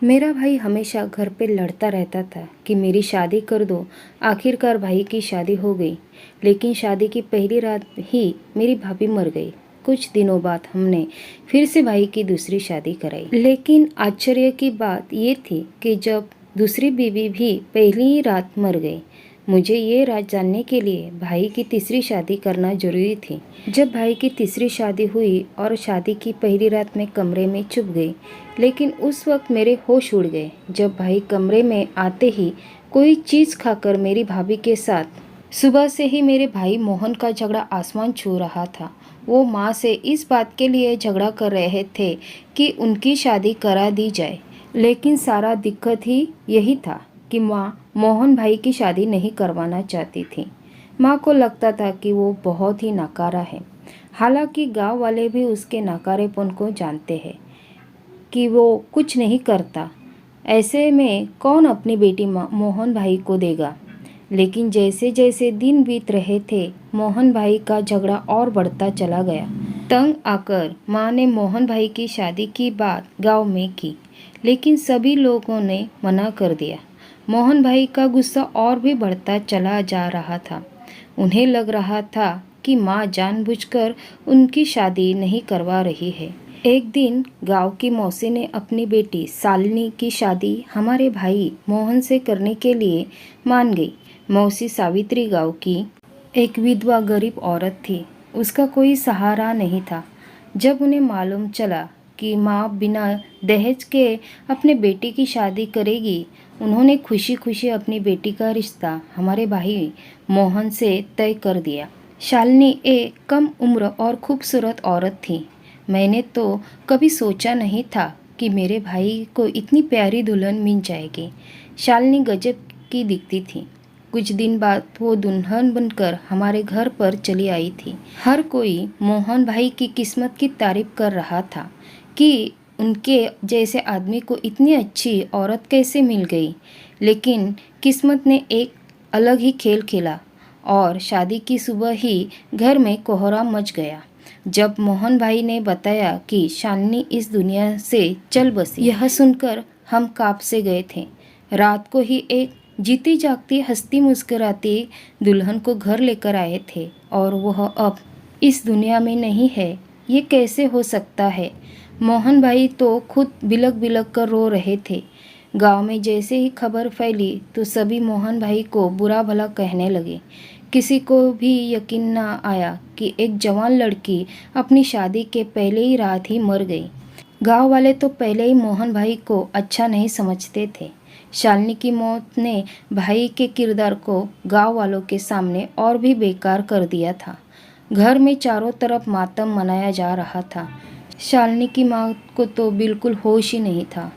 मेरा भाई हमेशा घर पे लड़ता रहता था कि मेरी शादी कर दो। आखिरकार भाई की शादी हो गई, लेकिन शादी की पहली रात ही मेरी भाभी मर गई। कुछ दिनों बाद हमने फिर से भाई की दूसरी शादी कराई, लेकिन आश्चर्य की बात ये थी कि जब दूसरी बीवी भी पहली ही रात मर गई। मुझे ये राज जानने के लिए भाई की तीसरी शादी करना जरूरी थी। जब भाई की तीसरी शादी हुई और शादी की पहली रात में कमरे में छुप गई, लेकिन उस वक्त मेरे होश उड़ गए जब भाई कमरे में आते ही कोई चीज़ खाकर मेरी भाभी के साथ। सुबह से ही मेरे भाई मोहन का झगड़ा आसमान छू रहा था। वो माँ से इस बात के लिए झगड़ा कर रहे थे कि उनकी शादी करा दी जाए, लेकिन सारा दिक्कत ही यही था कि माँ मोहन भाई की शादी नहीं करवाना चाहती थी। माँ को लगता था कि वो बहुत ही नाकारा है। हालांकि गांव वाले भी उसके नाकारेपन को जानते हैं कि वो कुछ नहीं करता। ऐसे में कौन अपनी बेटी मोहन भाई को देगा। लेकिन जैसे जैसे दिन बीत रहे थे, मोहन भाई का झगड़ा और बढ़ता चला गया। तंग आकर माँ ने मोहन भाई की शादी की बात गांव में की, लेकिन सभी लोगों ने मना कर दिया। मोहन भाई का गुस्सा और भी बढ़ता चला जा रहा था। उन्हें लग रहा था कि माँ जानबूझकर उनकी शादी नहीं करवा रही है। एक दिन गांव की मौसी ने अपनी बेटी शालिनी की शादी हमारे भाई मोहन से करने के लिए मान गई। मौसी सावित्री गांव की एक विधवा गरीब औरत थी। उसका कोई सहारा नहीं था। जब उन्हें मालूम चला कि माँ बिना दहेज के अपने बेटी की शादी करेगी, उन्होंने खुशी खुशी अपनी बेटी का रिश्ता हमारे भाई मोहन से तय कर दिया। शालिनी एक कम उम्र और खूबसूरत औरत थी। मैंने तो कभी सोचा नहीं था कि मेरे भाई को इतनी प्यारी दुल्हन मिल जाएगी। शालिनी गजब की दिखती थी। कुछ दिन बाद वो दुल्हन बनकर हमारे घर पर चली आई थी। हर कोई मोहन भाई की किस्मत की तारीफ कर रहा था कि उनके जैसे आदमी को इतनी अच्छी औरत कैसे मिल गई। लेकिन किस्मत ने एक अलग ही खेल खेला और शादी की सुबह ही घर में कोहराम मच गया। जब मोहन भाई ने बताया कि शालिनी इस दुनिया से चल बसी, यह सुनकर हम कांप से गए थे। रात को ही एक जीती जागती हंसती मुस्कुराती दुल्हन को घर लेकर आए थे और वह अब इस दुनिया में नहीं है। ये कैसे हो सकता है। मोहन भाई तो खुद बिलक बिलक कर रो रहे थे। गांव में जैसे ही खबर फैली तो सभी मोहन भाई को बुरा भला कहने लगे। किसी को भी यकीन न आया कि एक जवान लड़की अपनी शादी के पहले ही रात ही मर गई। गांव वाले तो पहले ही मोहन भाई को अच्छा नहीं समझते थे। शालिनी की मौत ने भाई के किरदार को गांव वालों के सामने और भी बेकार कर दिया था। घर में चारों तरफ मातम मनाया जा रहा था। शालिनी की माँ को तो बिल्कुल होश ही नहीं था।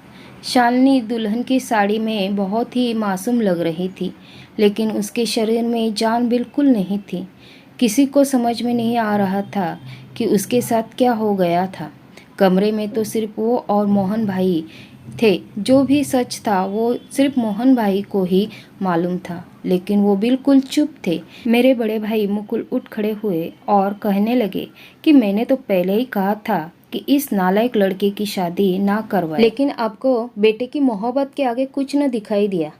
शालिनी दुल्हन की साड़ी में बहुत ही मासूम लग रही थी, लेकिन उसके शरीर में जान बिल्कुल नहीं थी। किसी को समझ में नहीं आ रहा था कि उसके साथ क्या हो गया था। कमरे में तो सिर्फ वो और मोहन भाई थे। जो भी सच था वो सिर्फ मोहन भाई को ही मालूम था, लेकिन वो बिल्कुल चुप थे। मेरे बड़े भाई मुकुल उठ खड़े हुए और कहने लगे कि मैंने तो पहले ही कहा था कि इस नालायक लड़के की शादी ना करवाए, लेकिन आपको बेटे की मोहब्बत के आगे कुछ न दिखाई दिया।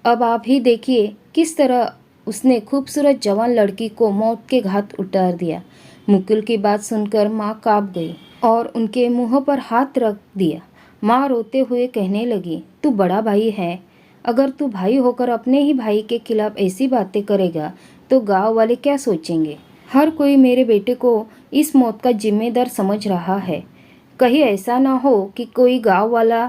अब आप ही देखिए किस तरह उसने खूबसूरत जवान लड़की को मौत के घाट उतार दिया। मुकुल की बात सुनकर माँ कांप गई और उनके मुंह पर हाथ रख दिया। माँ रोते हुए कहने लगी, तू बड़ा भाई है, अगर तू भाई होकर अपने ही भाई के खिलाफ ऐसी बातें करेगा तो गांव वाले क्या सोचेंगे। हर कोई मेरे बेटे को इस मौत का जिम्मेदार समझ रहा है। कहीं ऐसा ना हो कि कोई गांव वाला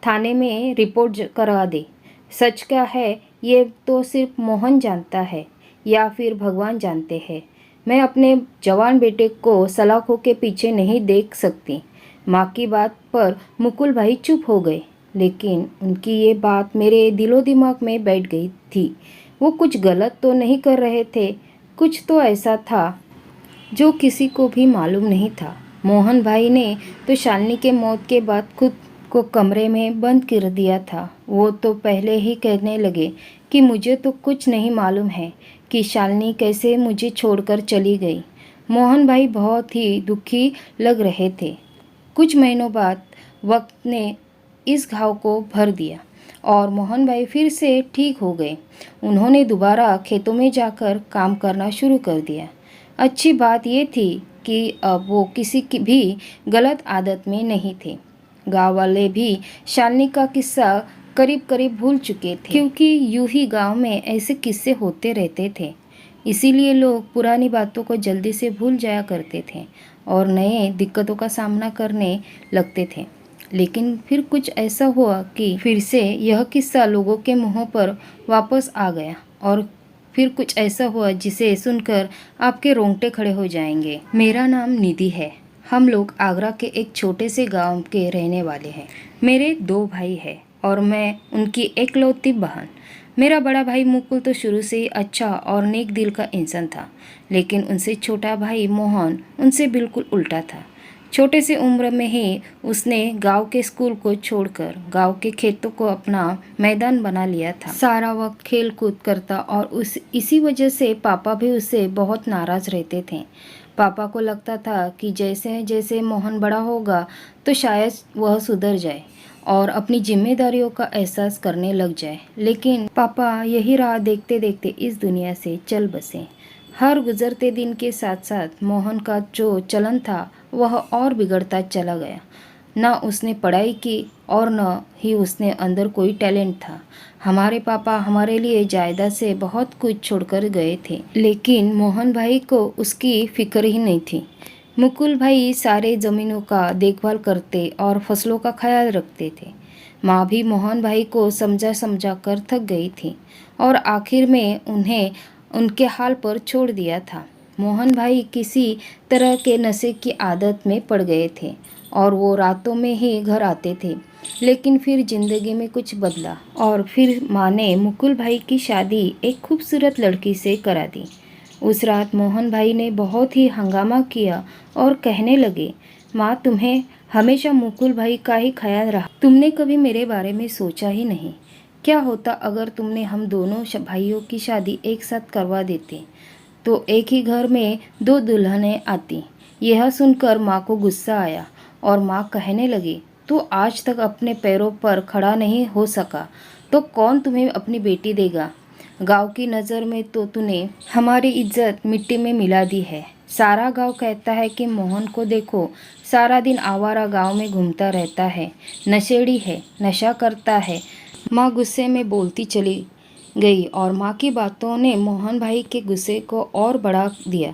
थाने में रिपोर्ट करा दे। सच क्या है ये तो सिर्फ मोहन जानता है या फिर भगवान जानते हैं। मैं अपने जवान बेटे को सलाखों के पीछे नहीं देख सकती। माँ की बात पर मुकुल भाई चुप हो गए, लेकिन उनकी ये बात मेरे दिलो दिमाग में बैठ गई थी। वो कुछ गलत तो नहीं कर रहे थे। कुछ तो ऐसा था जो किसी को भी मालूम नहीं था। मोहन भाई ने तो शालिनी के मौत के बाद खुद को कमरे में बंद कर दिया था। वो तो पहले ही कहने लगे कि मुझे तो कुछ नहीं मालूम है कि शालिनी कैसे मुझे छोड़कर चली गई। मोहन भाई बहुत ही दुखी लग रहे थे। कुछ महीनों बाद वक्त ने इस घाव को भर दिया और मोहन भाई फिर से ठीक हो गए। उन्होंने दोबारा खेतों में जाकर काम करना शुरू कर दिया। अच्छी बात यह थी कि अब वो किसी की भी गलत आदत में नहीं थे। गांव वाले भी शालिनी का किस्सा करीब करीब भूल चुके थे, क्योंकि यूं ही गांव में ऐसे किस्से होते रहते थे। इसीलिए लोग पुरानी बातों को जल्दी से भूल जाया करते थे और नए दिक्कतों का सामना करने लगते थे। लेकिन फिर कुछ ऐसा हुआ कि फिर से यह किस्सा लोगों के मुंहों पर वापस आ गया और फिर कुछ ऐसा हुआ जिसे सुनकर आपके रोंगटे खड़े हो जाएंगे। मेरा नाम निधि है। हम लोग आगरा के एक छोटे से गांव के रहने वाले हैं। मेरे 2 भाई हैं और मैं उनकी एकलौती बहन। मेरा बड़ा भाई मुकुल तो शुरू से ही अच्छा और नेक दिल का इंसान था, लेकिन उनसे छोटा भाई मोहन उनसे बिल्कुल उल्टा था। छोटे से उम्र में ही उसने गांव के स्कूल को छोड़कर गांव के खेतों को अपना मैदान बना लिया था। सारा वक्त खेल कूद करता और इसी वजह से पापा भी उससे बहुत नाराज रहते थे। पापा को लगता था कि जैसे जैसे मोहन बड़ा होगा तो शायद वह सुधर जाए और अपनी जिम्मेदारियों का एहसास करने लग जाए। लेकिन पापा यही राह देखते देखते इस दुनिया से चल बसे। हर गुजरते दिन के साथ साथ मोहन का जो चलन था वह और बिगड़ता चला गया। न उसने पढ़ाई की और न ही उसने अंदर कोई टैलेंट था। हमारे पापा हमारे लिए जायदाद से बहुत कुछ छोड़कर गए थे, लेकिन मोहन भाई को उसकी फिक्र ही नहीं थी। मुकुल भाई सारे ज़मीनों का देखभाल करते और फसलों का ख्याल रखते थे। माँ भी मोहन भाई को समझा समझा कर थक गई थी और आखिर में उन्हें उनके हाल पर छोड़ दिया था। मोहन भाई किसी तरह के नशे की आदत में पड़ गए थे और वो रातों में ही घर आते थे। लेकिन फिर जिंदगी में कुछ बदला और फिर माँ ने मुकुल भाई की शादी एक खूबसूरत लड़की से करा दी। उस रात मोहन भाई ने बहुत ही हंगामा किया और कहने लगे, माँ तुम्हें हमेशा मुकुल भाई का ही ख्याल रहा। तुमने कभी मेरे बारे में सोचा ही नहीं। क्या होता अगर तुमने हम दोनों भाइयों की शादी एक साथ करवा देते तो एक ही घर में 2 दुल्हनें आती। यह सुनकर माँ को गुस्सा आया और माँ कहने लगी, तू आज तक अपने पैरों पर खड़ा नहीं हो सका तो कौन तुम्हें अपनी बेटी देगा। गांव की नज़र में तो तूने हमारी इज्जत मिट्टी में मिला दी है। सारा गांव कहता है कि मोहन को देखो, सारा दिन आवारा गांव में घूमता रहता है, नशेड़ी है, नशा करता है। माँ गुस्से में बोलती चली गई और माँ की बातों ने मोहन भाई के गुस्से को और बढ़ा दिया।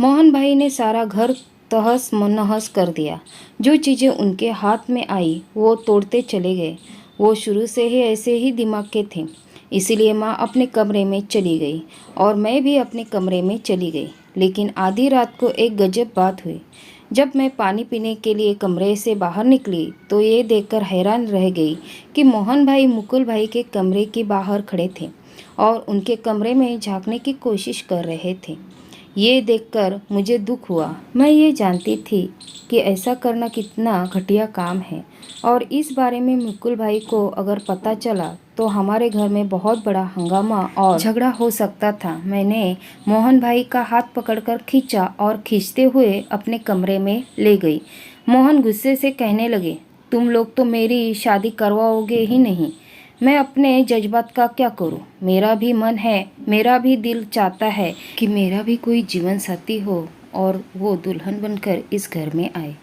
मोहन भाई ने सारा घर तहस नहस कर दिया। जो चीज़ें उनके हाथ में आई वो तोड़ते चले गए। वो शुरू से ही ऐसे ही दिमाग के थे। इसीलिए माँ अपने कमरे में चली गई और मैं भी अपने कमरे में चली गई। लेकिन आधी रात को एक गजब बात हुई। जब मैं पानी पीने के लिए कमरे से बाहर निकली तो ये देखकर हैरान रह गई कि मोहन भाई मुकुल भाई के कमरे के बाहर खड़े थे और उनके कमरे में झांकने की कोशिश कर रहे थे। ये देखकर मुझे दुख हुआ। मैं ये जानती थी कि ऐसा करना कितना घटिया काम है और इस बारे में मुकुल भाई को अगर पता चला तो हमारे घर में बहुत बड़ा हंगामा और झगड़ा हो सकता था। मैंने मोहन भाई का हाथ पकड़कर खींचा और खींचते हुए अपने कमरे में ले गई। मोहन गुस्से से कहने लगे, तुम लोग तो मेरी शादी करवाओगे ही नहीं। मैं अपने जज्बात का क्या करूं? मेरा भी मन है, मेरा भी दिल चाहता है कि मेरा भी कोई जीवन साथी हो और वो दुल्हन बनकर इस घर में आए,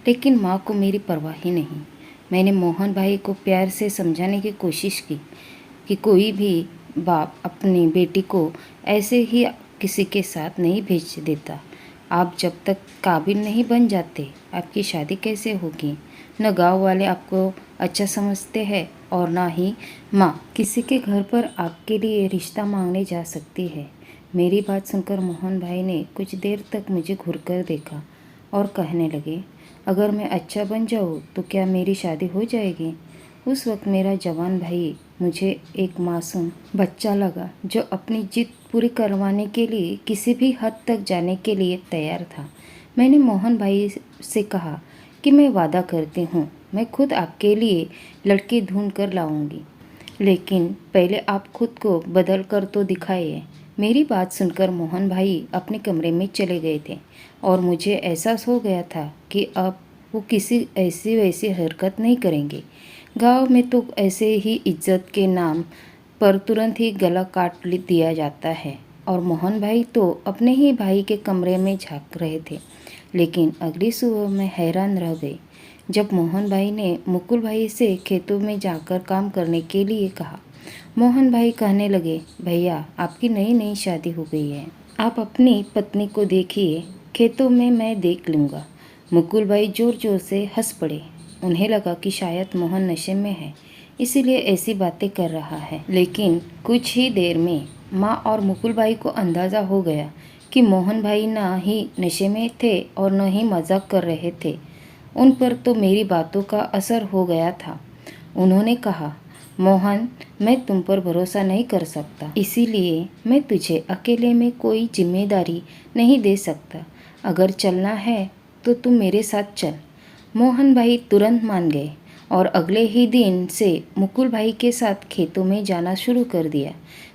लेकिन माँ को मेरी परवाह ही नहीं। मैंने मोहन भाई को प्यार से समझाने की कोशिश की कि कोई भी बाप अपनी बेटी को ऐसे ही किसी के साथ नहीं भेज देता। आप जब तक काबिल नहीं बन जाते आपकी शादी कैसे होगी। न गांव वाले आपको अच्छा समझते हैं और ना ही माँ किसी के घर पर आपके लिए रिश्ता मांगने जा सकती है। मेरी बात सुनकर मोहन भाई ने कुछ देर तक मुझे घूरकर देखा और कहने लगे, अगर मैं अच्छा बन जाऊँ तो क्या मेरी शादी हो जाएगी। उस वक्त मेरा जवान भाई मुझे एक मासूम बच्चा लगा जो अपनी जिद पूरी करवाने के लिए किसी भी हद तक जाने के लिए तैयार था। मैंने मोहन भाई से कहा कि मैं वादा करती हूँ, मैं खुद आपके लिए लड़की ढूंढ कर लाऊंगी, लेकिन पहले आप खुद को बदल कर तो दिखाइए। मेरी बात सुनकर मोहन भाई अपने कमरे में चले गए थे और मुझे एहसास हो गया था कि अब वो किसी ऐसी वैसी हरकत नहीं करेंगे। गांव में तो ऐसे ही इज्जत के नाम पर तुरंत ही गला काट दिया जाता है। और मोहन भाई तो अपने ही भाई के कमरे में झांक रहे थे, लेकिन अगली सुबह मैं हैरान रह गई जब मोहन भाई ने मुकुल भाई से खेतों में जाकर काम करने के लिए कहा। मोहन भाई कहने लगे, भैया आपकी नई नई शादी हो गई है, आप अपनी पत्नी को देखिए, खेतों में मैं देख लूँगा। मुकुल भाई जोर जोर से हंस पड़े। उन्हें लगा कि शायद मोहन नशे में है, इसीलिए ऐसी बातें कर रहा है। लेकिन कुछ ही देर में माँ और मुकुल भाई को अंदाज़ा हो गया कि मोहन भाई ना ही नशे में थे और न ही मजाक कर रहे थे। उन पर तो मेरी बातों का असर हो गया था। उन्होंने कहा, मोहन, मैं तुम पर भरोसा नहीं कर सकता, इसीलिए मैं तुझे अकेले में कोई जिम्मेदारी नहीं दे सकता। अगर चलना है तो तुम मेरे साथ चल। मोहन भाई तुरंत मान गए और अगले ही दिन से मुकुल भाई के साथ खेतों में जाना शुरू कर दिया।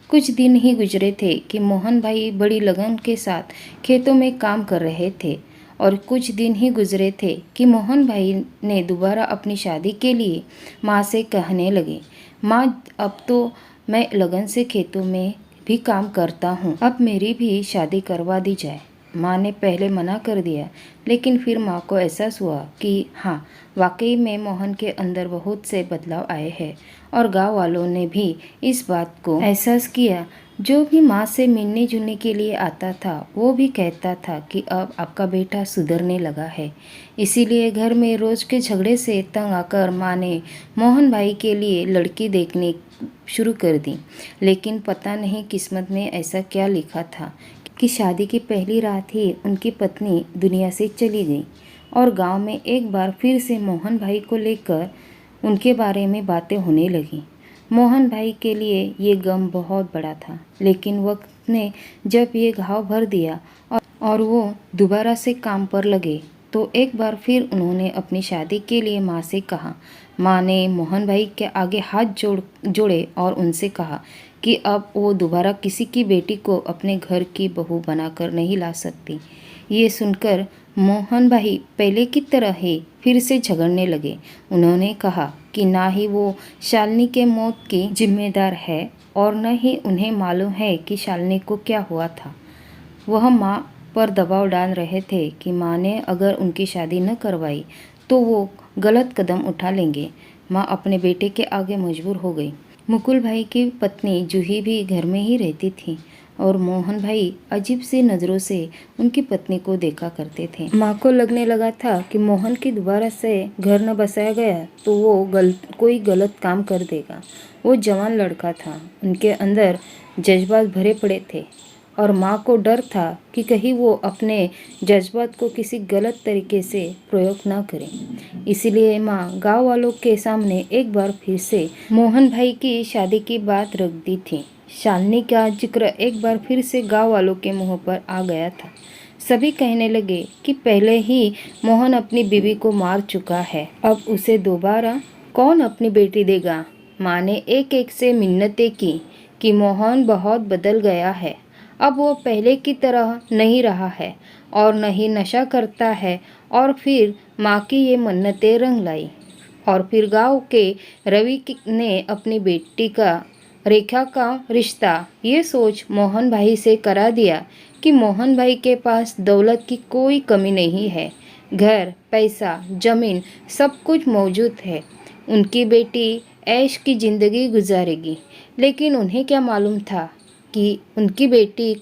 कुछ दिन ही गुजरे थे कि मोहन भाई बड़ी लगन के साथ खेतों में काम कर रहे थे, और कुछ दिन ही गुजरे थे कि मोहन भाई ने दोबारा अपनी शादी के लिए माँ से कहने लगे, माँ, अब तो मैं लगन से खेतों में भी काम करता हूँ, अब मेरी भी शादी करवा दी जाए। माँ ने पहले मना कर दिया, लेकिन फिर माँ को एहसास हुआ कि हाँ, वाकई में मोहन के अंदर बहुत से बदलाव आए हैं, और गांव वालों ने भी इस बात को एहसास किया। जो भी माँ से मिलने जुलने के लिए आता था वो भी कहता था कि अब आपका बेटा सुधरने लगा है। इसीलिए घर में रोज़ के झगड़े से तंग आकर माँ ने मोहन भाई के लिए लड़की देखने शुरू कर दी। लेकिन पता नहीं किस्मत में ऐसा क्या लिखा था कि शादी की पहली रात ही उनकी पत्नी दुनिया से चली गई, और गांव में एक बार फिर से मोहन भाई को लेकर उनके बारे में बातें होने लगी। मोहन भाई के लिए ये गम बहुत बड़ा था, लेकिन वक्त ने जब ये घाव भर दिया और वो दोबारा से काम पर लगे, तो एक बार फिर उन्होंने अपनी शादी के लिए माँ से कहा। माँ ने मोहन भाई के आगे हाथ जोड़े और उनसे कहा कि अब वो दोबारा किसी की बेटी को अपने घर की बहू बनाकर नहीं ला सकती। ये सुनकर मोहन भाई पहले की तरह ही फिर से झगड़ने लगे। उन्होंने कहा कि ना ही वो शालिनी के मौत की जिम्मेदार है और न ही उन्हें मालूम है कि शालिनी को क्या हुआ था। वह माँ पर दबाव डाल रहे थे कि माँ ने अगर उनकी शादी न करवाई तो वो गलत कदम उठा लेंगे। माँ अपने बेटे के आगे मजबूर हो गई। मुकुल भाई की पत्नी जूही भी घर में ही रहती थी, और मोहन भाई अजीब सी नज़रों से उनकी पत्नी को देखा करते थे। माँ को लगने लगा था कि मोहन की दोबारा से घर न बसाया गया तो वो कोई गलत काम कर देगा। वो जवान लड़का था, उनके अंदर जज्बात भरे पड़े थे, और माँ को डर था कि कहीं वो अपने जज्बात को किसी गलत तरीके से प्रयोग ना करें। इसीलिए माँ गांव वालों के सामने एक बार फिर से मोहन भाई की शादी की बात रख दी थी। शालिनी का जिक्र एक बार फिर से गांव वालों के मुंह पर आ गया था। सभी कहने लगे कि पहले ही मोहन अपनी बीवी को मार चुका है, अब उसे दोबारा कौन अपनी बेटी देगा। माँ ने एक एक से मिन्नतें की कि मोहन बहुत बदल गया है, अब वो पहले की तरह नहीं रहा है और न ही नशा करता है। और फिर माँ की ये मन्नतें रंग लाई, और फिर गांव के रवि ने अपनी बेटी का रेखा का रिश्ता ये सोच मोहन भाई से करा दिया कि मोहन भाई के पास दौलत की कोई कमी नहीं है, घर, पैसा, जमीन सब कुछ मौजूद है, उनकी बेटी ऐश की ज़िंदगी गुजारेगी। लेकिन उन्हें क्या मालूम था कि उनकी बेटी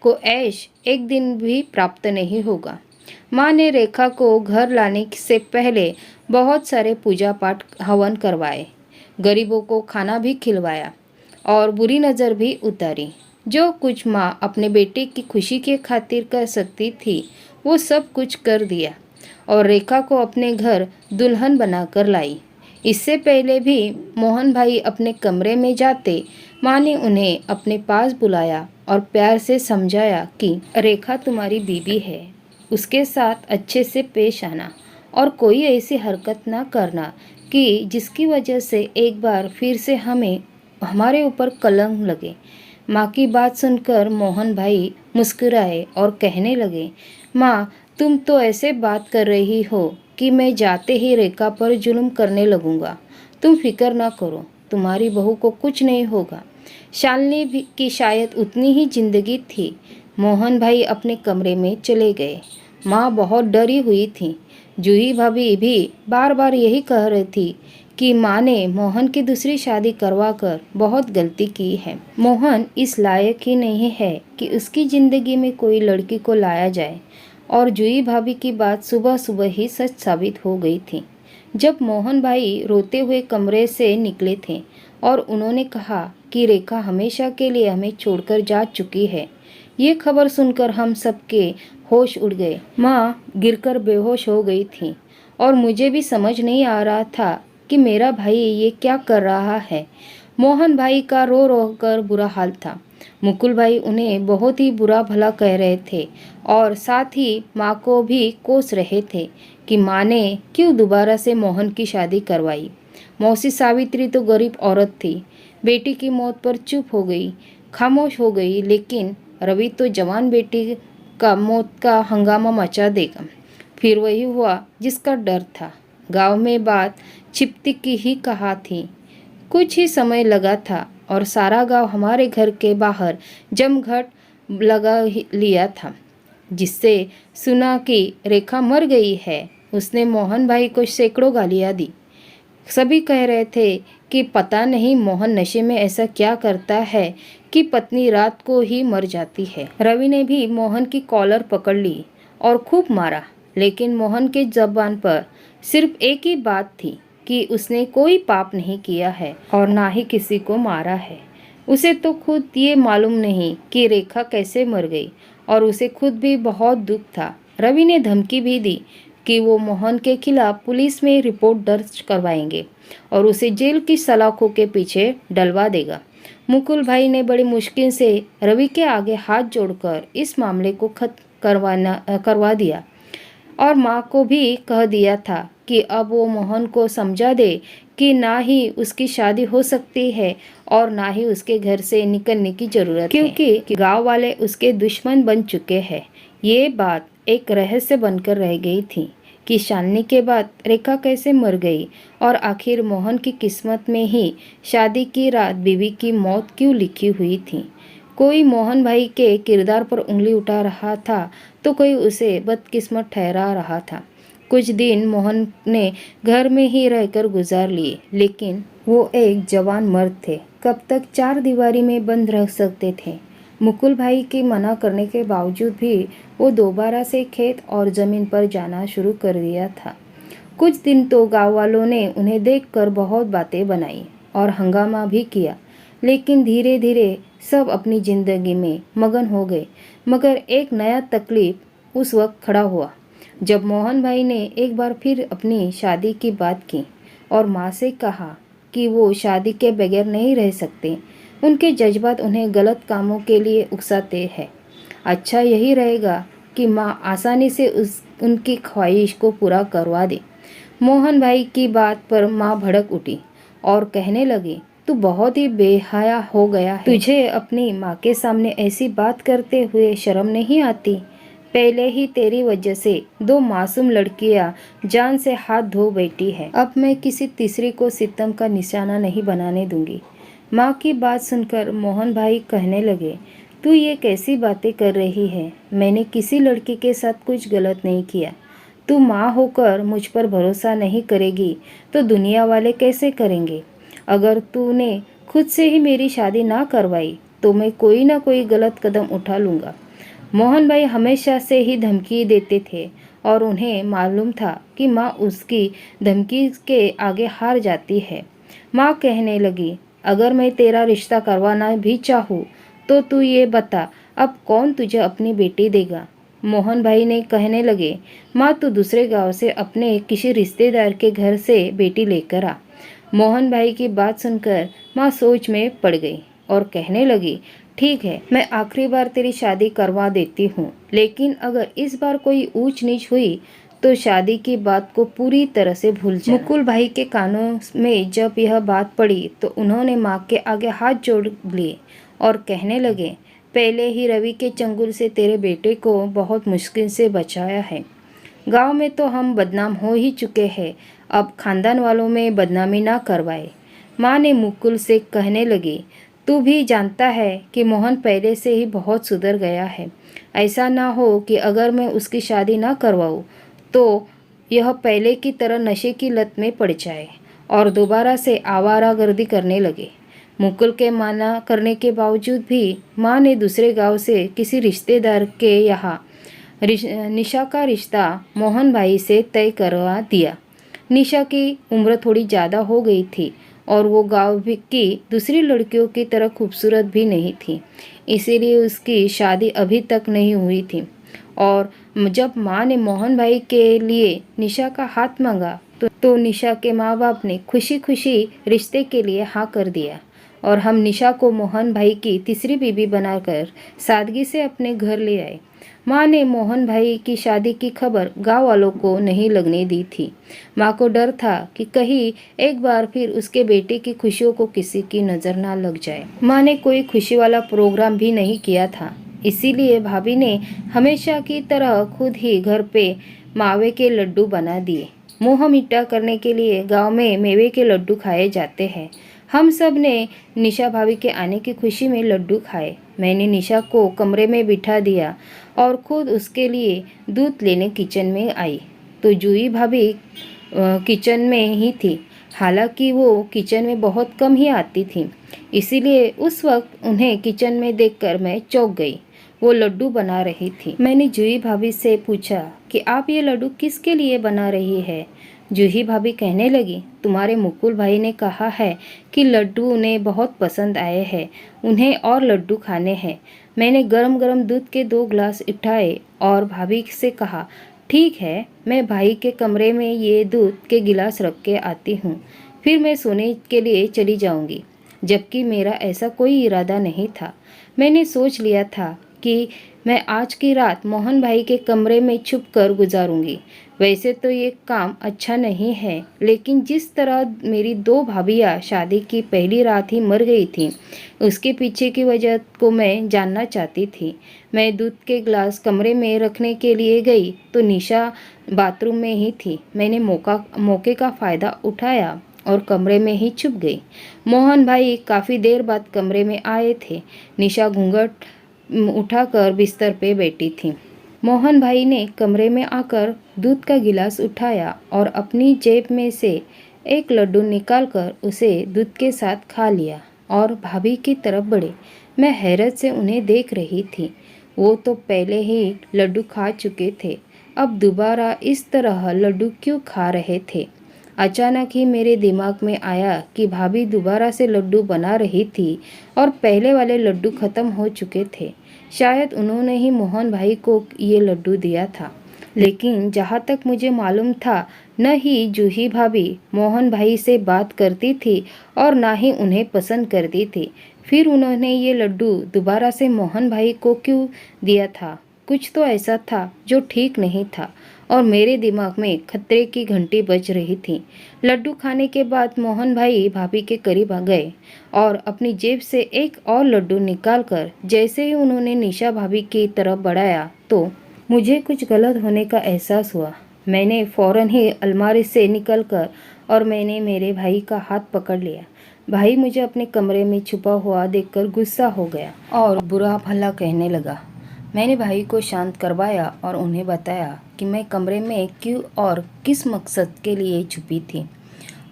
को ऐश एक दिन भी प्राप्त नहीं होगा। माँ ने रेखा को घर लाने से पहले बहुत सारे पूजा पाठ हवन करवाए, गरीबों को खाना भी खिलवाया और बुरी नज़र भी उतारी। जो कुछ माँ अपने बेटे की खुशी के खातिर कर सकती थी वो सब कुछ कर दिया, और रेखा को अपने घर दुल्हन बनाकर लाई। इससे पहले भी मोहन भाई अपने कमरे में जाते, माँ ने उन्हें अपने पास बुलाया और प्यार से समझाया कि रेखा तुम्हारी बीवी है, उसके साथ अच्छे से पेश आना और कोई ऐसी हरकत ना करना कि जिसकी वजह से एक बार फिर से हमारे ऊपर कलंक लगे। माँ की बात सुनकर मोहन भाई मुस्कुराए और कहने लगे, माँ, तुम तो ऐसे बात कर रही हो कि मैं जाते ही रेखा पर जुल्म करने लगूंगा। तुम फिक्र ना करो, तुम्हारी बहू को कुछ नहीं होगा। शालिनी भी की शायद उतनी ही जिंदगी थी। मोहन भाई अपने कमरे में चले गए। माँ बहुत डरी हुई थी। जूही भाभी भी बार बार यही कह रही थी कि माँ ने मोहन की दूसरी शादी करवा कर बहुत गलती की है। मोहन इस लायक ही नहीं है कि उसकी ज़िंदगी में कोई लड़की को लाया जाए। और जूही भाभी की बात सुबह सुबह ही सच साबित हो गई थी। जब मोहन भाई रोते हुए कमरे से निकले थे और उन्होंने कहा कि रेखा हमेशा के लिए हमें छोड़कर जा चुकी है, ये खबर सुनकर हम सबके होश उड़ गए। माँ गिरकर बेहोश हो गई थी और मुझे भी समझ नहीं आ रहा था कि मेरा भाई ये क्या कर रहा है। मोहन भाई का रो रो कर बुरा हाल था। मुकुल भाई उन्हें बहुत ही बुरा भला कह रहे थे और साथ ही माँ को भी कोस रहे थे कि माँ ने क्यों दोबारा से मोहन की शादी करवाई। मौसी सावित्री तो गरीब औरत थी, बेटी की मौत पर चुप हो गई, खामोश हो गई, लेकिन रवि तो जवान बेटी का मौत का हंगामा मचा देगा। फिर वही हुआ जिसका डर था। गांव में बात छिपती की ही कहा थी। कुछ ही समय लगा था और सारा गांव हमारे घर के बाहर जमघट लगा लिया था। जिससे सुना कि रेखा मर गई है, उसने मोहन भाई को सैकड़ों गालियां दी। सभी कह रहे थे कि पता नहीं मोहन नशे में ऐसा क्या करता है कि पत्नी रात को ही मर जाती है। रवि ने भी मोहन की कॉलर पकड़ ली और खूब मारा, लेकिन मोहन के जबान पर सिर्फ एक ही बात थी कि उसने कोई पाप नहीं किया है और ना ही किसी को मारा है। उसे तो खुद ये मालूम नहीं कि रेखा कैसे मर गई और उसे खुद भी बहुत दुख था। रवि ने धमकी भी दी कि वो मोहन के खिलाफ पुलिस में रिपोर्ट दर्ज करवाएंगे और उसे जेल की सलाखों के पीछे डलवा देगा। मुकुल भाई ने बड़ी मुश्किल से रवि के आगे हाथ जोड़कर इस मामले को खत्म करवा दिया और माँ को भी कह दिया था कि अब वो मोहन को समझा दे कि ना ही उसकी शादी हो सकती है और ना ही उसके घर से निकलने की जरूरत है, क्योंकि गांव वाले उसके दुश्मन बन चुके हैं। ये बात एक रहस्य बनकर रह गई थी कि शालिनी के बाद रेखा कैसे मर गई और आखिर मोहन की किस्मत में ही शादी की रात बीवी की मौत क्यों लिखी हुई थी। कोई मोहन भाई के किरदार पर उंगली उठा रहा था तो कोई उसे बदकिस्मत ठहरा रहा था। कुछ दिन मोहन ने घर में ही रहकर गुजार लिए, लेकिन वो एक जवान मर्द थे। कब तक चार दीवारी में बंद रह सकते थे। मुकुल भाई के मना करने के बावजूद भी वो दोबारा से खेत और ज़मीन पर जाना शुरू कर दिया था। कुछ दिन तो गांव वालों ने उन्हें देखकर बहुत बातें बनाई और हंगामा भी किया, लेकिन धीरे धीरे सब अपनी ज़िंदगी में मगन हो गए। मगर एक नया तकलीफ उस वक्त खड़ा हुआ जब मोहन भाई ने एक बार फिर अपनी शादी की बात की और माँ से कहा कि वो शादी के बगैर नहीं रह सकते। उनके जज्बात उन्हें गलत कामों के लिए उकसाते हैं। अच्छा यही रहेगा कि माँ आसानी से उनकी ख्वाहिश को पूरा करवा दे। मोहन भाई की बात पर माँ भड़क उठी और कहने लगी, तू बहुत ही बेहया हो गया है। तुझे अपनी माँ के सामने ऐसी बात करते हुए शर्म नहीं आती? पहले ही तेरी वजह से दो मासूम लड़कियां जान से हाथ धो बैठी है। अब मैं किसी तीसरी को सितम का निशाना नहीं बनाने दूंगी। माँ की बात सुनकर मोहन भाई कहने लगे, तू ये कैसी बातें कर रही है? मैंने किसी लड़की के साथ कुछ गलत नहीं किया। तू माँ होकर मुझ पर भरोसा नहीं करेगी तो दुनिया वाले कैसे करेंगे? अगर तूने खुद से ही मेरी शादी ना करवाई तो मैं कोई ना कोई गलत कदम उठा लूँगा। मोहन भाई हमेशा से ही धमकी देते थे और उन्हें मालूम था कि माँ उसकी धमकी के आगे हार जाती है। माँ कहने लगी, अगर मैं तेरा रिश्ता करवाना भी चाहूँ तो तू ये बता, अब कौन तुझे अपनी बेटी देगा? मोहन भाई ने कहने लगे, माँ तू दूसरे गांव से अपने किसी रिश्तेदार के घर से बेटी लेकर आ। मोहन भाई की बात सुनकर माँ सोच में पड़ गई और कहने लगी, ठीक है, मैं आखिरी बार तेरी शादी करवा देती हूँ, लेकिन अगर इस बार कोई ऊंच नीच हुई तो शादी की बात को पूरी तरह से भूल जाना। मुकुल भाई के कानों में जब यह बात पड़ी तो उन्होंने माँ के आगे हाथ जोड़ लिए और कहने लगे, पहले ही रवि के चंगुल से तेरे बेटे को बहुत मुश्किल से बचाया है। गांव में तो हम बदनाम हो ही चुके हैं, अब खानदान वालों में बदनामी ना करवाए। माँ ने मुकुल से कहने लगी, तू भी जानता है कि मोहन पहले से ही बहुत सुधर गया है। ऐसा ना हो कि अगर मैं उसकी शादी ना करवाऊँ तो यह पहले की तरह नशे की लत में पड़ जाए और दोबारा से आवारागर्दी करने लगे। मुकुल के मना करने के बावजूद भी माँ ने दूसरे गांव से किसी रिश्तेदार के यहाँ निशा का रिश्ता मोहन भाई से तय करवा दिया। निशा की उम्र थोड़ी ज़्यादा हो गई थी और वो गांव की दूसरी लड़कियों की तरह खूबसूरत भी नहीं थी, इसीलिए उसकी शादी अभी तक नहीं हुई थी। और जब माँ ने मोहन भाई के लिए निशा का हाथ मांगा तो निशा के माँ बाप ने खुशी खुशी रिश्ते के लिए हाँ कर दिया और हम निशा को मोहन भाई की तीसरी बीवी बनाकर सादगी से अपने घर ले आए। माँ ने मोहन भाई की शादी की खबर गांव वालों को नहीं लगने दी थी। माँ को डर था कि कहीं एक बार फिर उसके बेटे की खुशियों को किसी की नज़र ना लग जाए। माँ ने कोई खुशी वाला प्रोग्राम भी नहीं किया था, इसीलिए भाभी ने हमेशा की तरह खुद ही घर पे मावे के लड्डू बना दिए। मुँह मीठा करने के लिए गांव में मेवे के लड्डू खाए जाते हैं। हम सब ने निशा भाभी के आने की खुशी में लड्डू खाए। मैंने निशा को कमरे में बिठा दिया और खुद उसके लिए दूध लेने किचन में आई तो जूही भाभी किचन में ही थी। हालांकि वो किचन में बहुत कम ही आती थी, इसीलिए उस वक्त उन्हें किचन में देखकर मैं चौंक गई। वो लड्डू बना रही थी। मैंने जूही भाभी से पूछा कि आप ये लड्डू किसके लिए बना रही है। जूही भाभी कहने लगी, तुम्हारे मुकुल भाई ने कहा है कि लड्डू उन्हें बहुत पसंद आए हैं, उन्हें और लड्डू खाने हैं। मैंने गरम गरम दूध के 2 गिलास उठाए और भाभी से कहा, ठीक है, मैं भाई के कमरे में ये दूध के गिलास रख के आती हूँ, फिर मैं सोने के लिए चली जाऊँगी। जबकि मेरा ऐसा कोई इरादा नहीं था। मैंने सोच लिया था कि मैं आज की रात मोहन भाई के कमरे में छुप कर गुजारूंगी। वैसे तो ये काम अच्छा नहीं है, लेकिन जिस तरह मेरी 2 भाभियाँ शादी की पहली रात ही मर गई थी, उसके पीछे की वजह को मैं जानना चाहती थी। मैं दूध के गिलास कमरे में रखने के लिए गई तो निशा बाथरूम में ही थी। मैंने मौके का फ़ायदा उठाया और कमरे में ही छुप गई। मोहन भाई काफ़ी देर बाद कमरे में आए थे। निशा घूंघट उठाकर बिस्तर पे बैठी थी। मोहन भाई ने कमरे में आकर दूध का गिलास उठाया और अपनी जेब में से एक लड्डू निकालकर उसे दूध के साथ खा लिया और भाभी की तरफ बढ़े। मैं हैरत से उन्हें देख रही थी। वो तो पहले ही लड्डू खा चुके थे, अब दोबारा इस तरह लड्डू क्यों खा रहे थे। अचानक ही मेरे दिमाग में आया कि भाभी दोबारा से लड्डू बना रही थी और पहले वाले लड्डू ख़त्म हो चुके थे। शायद उन्होंने ही मोहन भाई को ये लड्डू दिया था। लेकिन जहाँ तक मुझे मालूम था, न ही जूही भाभी मोहन भाई से बात करती थी और ना ही उन्हें पसंद करती थी। फिर उन्होंने ये लड्डू दोबारा से मोहन भाई को क्यों दिया था। कुछ तो ऐसा था जो ठीक नहीं था और मेरे दिमाग में खतरे की घंटी बज रही थी। लड्डू खाने के बाद मोहन भाई भाभी के करीब आ गए और अपनी जेब से एक और लड्डू निकालकर जैसे ही उन्होंने निशा भाभी की तरफ बढ़ाया तो मुझे कुछ गलत होने का एहसास हुआ। मैंने फ़ौरन ही अलमारी से निकलकर और मैंने मेरे भाई का हाथ पकड़ लिया। भाई मुझे अपने कमरे में छुपा हुआ देखकर गुस्सा हो गया और बुरा भला कहने लगा। मैंने भाई को शांत करवाया और उन्हें बताया कि मैं कमरे में क्यों और किस मकसद के लिए छुपी थी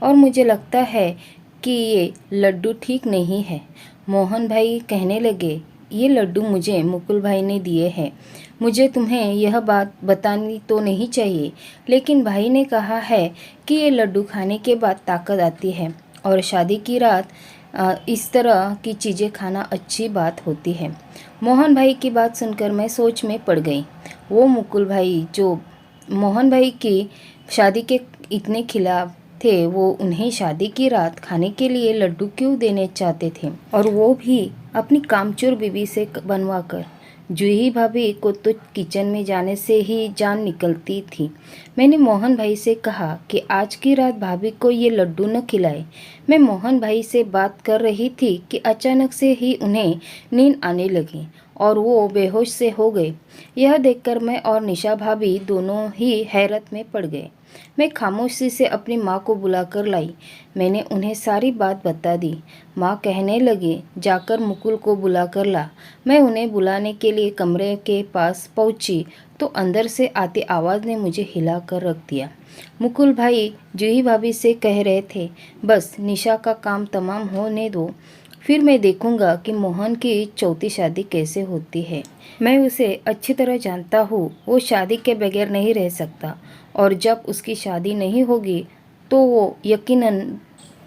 और मुझे लगता है कि ये लड्डू ठीक नहीं है। मोहन भाई कहने लगे, ये लड्डू मुझे मुकुल भाई ने दिए हैं। मुझे तुम्हें यह बात बतानी तो नहीं चाहिए, लेकिन भाई ने कहा है कि ये लड्डू खाने के बाद ताकत आती है और शादी की रात इस तरह की चीज़ें खाना अच्छी बात होती है। मोहन भाई की बात सुनकर मैं सोच में पड़ गई। वो मुकुल भाई जो मोहन भाई की शादी के इतने खिलाफ थे, वो उन्हें शादी की रात खाने के लिए लड्डू क्यों देने चाहते थे, और वो भी अपनी कामचोर बीवी से बनवा कर। जूही भाभी को तो किचन में जाने से ही जान निकलती थी। मैंने मोहन भाई से कहा कि आज की रात भाभी को ये लड्डू न खिलाए। मैं मोहन भाई से बात कर रही थी कि अचानक से ही उन्हें नींद आने लगी और वो बेहोश से हो गए। यह देखकर मैं और निशा भाभी दोनों ही हैरत में पड़ गए। मैं खामोशी से अपनी माँ को बुलाकर लाई। मैंने उन्हें सारी बात बता दी। माँ कहने लगी, जाकर मुकुल को बुलाकर ला। मैं उन्हें बुलाने के लिए कमरे के पास पहुंची तो अंदर से आती आवाज़ ने मुझे हिला कर रख दिया। मुकुल भाई जूही भाभी से कह रहे थे, बस निशा का काम तमाम होने दो, फिर मैं देखूंगा कि मोहन की चौथी शादी कैसे होती है। मैं उसे अच्छी तरह जानता हूँ, वो शादी के बगैर नहीं रह सकता और जब उसकी शादी नहीं होगी तो वो यकीनन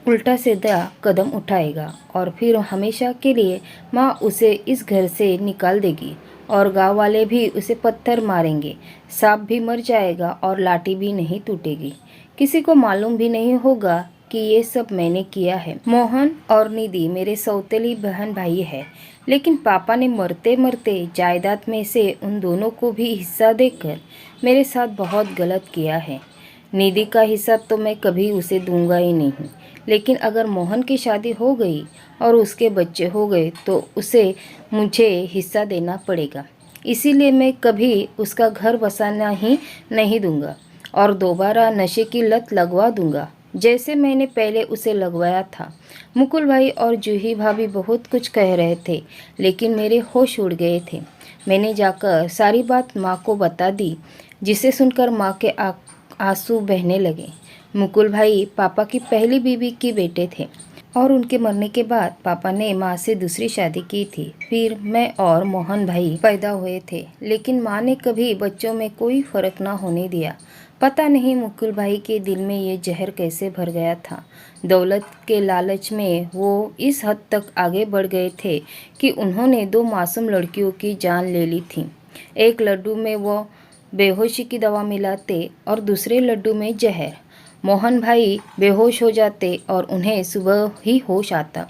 उल्टा सीधा कदम उठाएगा और फिर हमेशा के लिए माँ उसे इस घर से निकाल देगी और गांव वाले भी उसे पत्थर मारेंगे। सांप भी मर जाएगा और लाठी भी नहीं टूटेगी। किसी को मालूम भी नहीं होगा कि ये सब मैंने किया है। मोहन और निधि मेरे सौतेली बहन भाई है, लेकिन पापा ने मरते मरते जायदाद में से उन दोनों को भी हिस्सा देकर मेरे साथ बहुत गलत किया है। निधि का हिस्सा तो मैं कभी उसे दूंगा ही नहीं, लेकिन अगर मोहन की शादी हो गई और उसके बच्चे हो गए तो उसे मुझे हिस्सा देना पड़ेगा। इसीलिए मैं कभी उसका घर बसाना ही नहीं दूंगा और दोबारा नशे की लत लगवा दूंगा, जैसे मैंने पहले उसे लगवाया था। मुकुल भाई और जूही भाभी बहुत कुछ कह रहे थे, लेकिन मेरे होश उड़ गए थे। मैंने जाकर सारी बात माँ को बता दी, जिसे सुनकर माँ के आंसू बहने लगे। मुकुल भाई पापा की पहली बीवी के बेटे थे और उनके मरने के बाद पापा ने माँ से दूसरी शादी की थी। फिर मैं और मोहन भाई पैदा हुए थे, लेकिन माँ ने कभी बच्चों में कोई फर्क ना होने दिया। पता नहीं मुकुल भाई के दिल में ये जहर कैसे भर गया था। दौलत के लालच में वो इस हद तक आगे बढ़ गए थे कि उन्होंने 2 मासूम लड़कियों की जान ले ली थी। एक लड्डू में वो बेहोशी की दवा मिलाते और दूसरे लड्डू में जहर। मोहन भाई बेहोश हो जाते और उन्हें सुबह ही होश आता,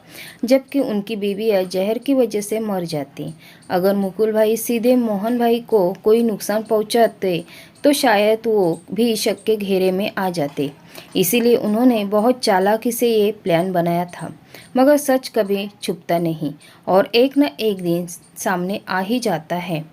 जबकि उनकी बीवियाँ जहर की वजह से मर जाती। अगर मुकुल भाई सीधे मोहन भाई को कोई नुकसान पहुंचाते तो शायद वो भी शक के घेरे में आ जाते। इसीलिए उन्होंने बहुत चालाकी से ये प्लान बनाया था। मगर सच कभी छुपता नहीं और एक न एक दिन सामने आ ही जाता है।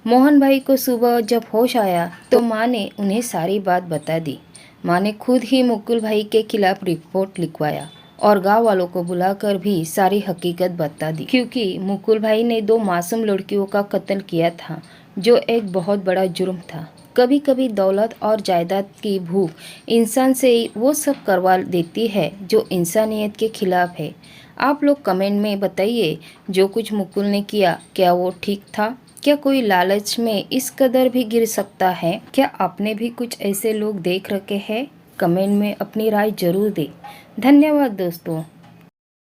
मोहन भाई को सुबह जब होश आया तो माँ ने उन्हें सारी बात बता दी। माँ ने खुद ही मुकुल भाई के खिलाफ रिपोर्ट लिखवाया और गांव वालों को बुलाकर भी सारी हकीकत बता दी, क्योंकि मुकुल भाई ने 2 मासूम लड़कियों का कत्ल किया था, जो एक बहुत बड़ा जुर्म था। कभी कभी दौलत और जायदाद की भूख इंसान से वो सब करवा देती है जो इंसानियत के खिलाफ है। आप लोग कमेंट में बताइए, जो कुछ मुकुल ने किया क्या वो ठीक था? क्या कोई लालच में इस कदर भी गिर सकता है? क्या आपने भी कुछ ऐसे लोग देख रखे हैं? कमेंट में अपनी राय जरूर दें। धन्यवाद दोस्तों।